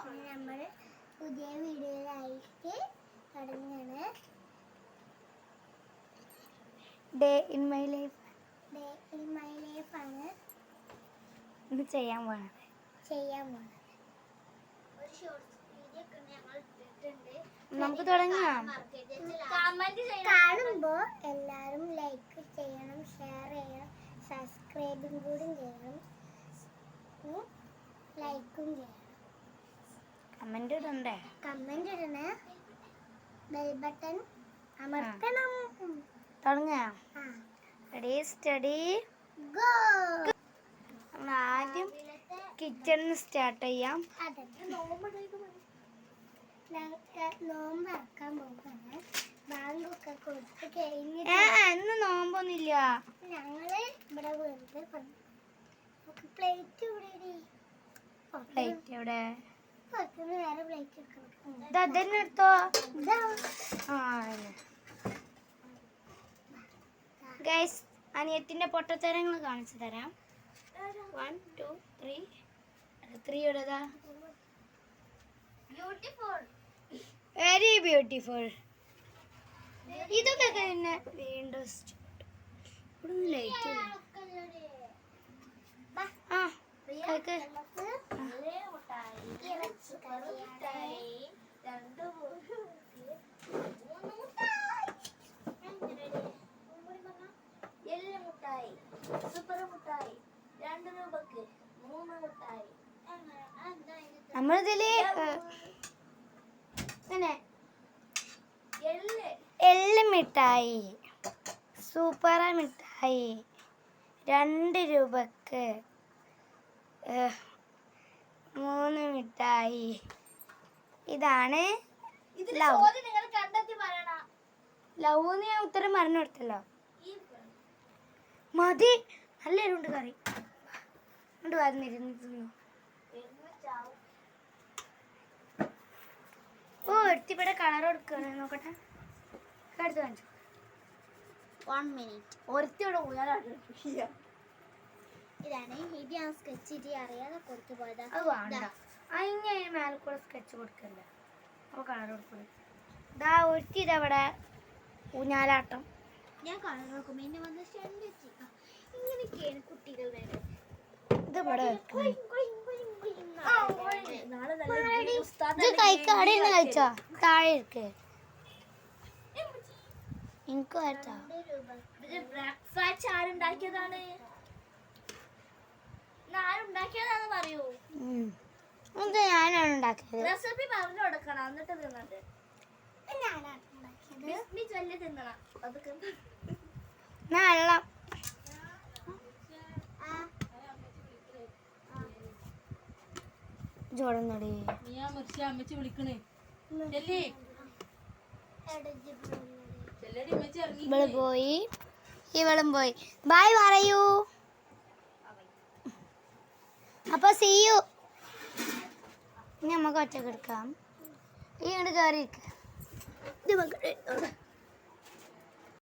നമ്മൾ പുതിയ വീഡിയോയിലായിട്ട് തുടങ്ങുകയാണ്. ഡേ ഇൻ മൈ ലൈഫ് ആണ് ഇന്ന് ചെയ്യാൻ പോകുന്നത്. ഒരു ഷോർട്സ് വീഡിയോ ഒക്കെ ഞങ്ങൾ ഇട്ടിട്ടുണ്ട്. നമുക്ക് തുടങ്ങാം. കാണുമ്പോൾ എല്ലാവരും ലൈക്ക് ചെയ്യണം, ഷെയർ ചെയ്യണം, സബ്സ്ക്രൈബും കൂടി ചെയ്യണം, ലൈക്കും ചെയ്യണം, കമന്റ് ഇടണ്ടേ? കമന്റ് ഇടണേ, ബെൽ ബട്ടൺ അമർത്തണം. തുടങ്ങാം. ആ, റെഡി സ്റ്റഡി ഗോ. നമ്മൾ ആദ്യം കിച്ചണിൽ സ്റ്റാർട്ട് ചെയ്യാം. നോമ്പറക്കാൻ പോകുന്നത് ബാങ്കൊക്കെ കൊടുത്ത് കഴിഞ്ഞിട്ട് ഇന്ന് നോമ്പൊന്നുമില്ല. ഞങ്ങള് ഇവിടെ വെറുതെ പ്ലേറ്റ് പ്ലേറ്റ് എവിടെ? പുറത്തുനിന്ന് വേറെ പ്ലേറ്റ് എടുക്കണം. ഇതന്നെ എടുത്തോ. ഗൈസ്, അനിയത്തിന്റെ പൊട്ടത്തരങ്ങൾ കാണിച്ചു തരാം. 1 2 3 3 എവിടെതാ? Very beautiful. ഇതൊക്കെ തന്നെ വീണ്ടും ലൈറ്റ് നമ്മളിതില് എള്ള് മിഠായി, സൂപ്പർ മിഠായി 2 രൂപക്ക് 3 മിഠായി. ഇതാണ് ലവ്. ഞാൻ ഉത്തരം പറഞ്ഞു കൊടുത്തല്ലോ. മതി, നല്ല എരുണ്ട് കറി. കൊണ്ട് വന്നിരുന്നു. ഓ, എടുത്തിവിടെ കളർ കൊടുക്കണേ. നോക്കട്ടെ, എടുത്ത് കാണിച്ചു. 1 മിനിറ്റ്. ഒരുത്തിവിടെ ഇതാണ് ഇത് ഞാൻ സ്കെച്ച് ചെയ്ത് അറിയാതെ കൊടുത്തു പോയതാ. അത് വേണ്ട. അതിന് മേലെ കൂടെ സ്കെച്ച് കൊടുക്കണ്ട. അപ്പോൾ കളർ കൊടുക്കണം. ഇതാ ഒരുത്തി ഇതവിടെ ഊഞ്ഞാലാട്ടം. ഞാൻ കളർ കൊടുക്കുമ്പോൾ എന്നെ വന്ന് ഇങ്ങനെയൊക്കെയാണ് കുട്ടികൾ വരെ. ഇത് ഇവിടെ കഴിച്ചോ? താഴെ ഇരിക്ക്. എനിക്ക് കഴിച്ചോ? ബ്രേക്ക്ഫാസ്റ്റ് ആരുണ്ടാക്കിയതാണ്? ആരുണ്ടാക്കിയതാന്ന് പറയൂ. ഞാനാണ് ഉണ്ടാക്കിയത്. റെസിപ്പി പറഞ്ഞു കൊടുക്കണം, എന്നിട്ട് തിന്നത്. വലിയ തിന്നണം. അതൊക്കെ വെള്ളം ചോടുന്നടി. ഇവള് പോയി, ഇവളും പോയി. ബൈ പറയൂ. അപ്പൊ സീ യു. ഇനി നമുക്ക് ഒറ്റക്ക് എടുക്കാം. ഈ ഇങ്ങോട്ട് കയറി.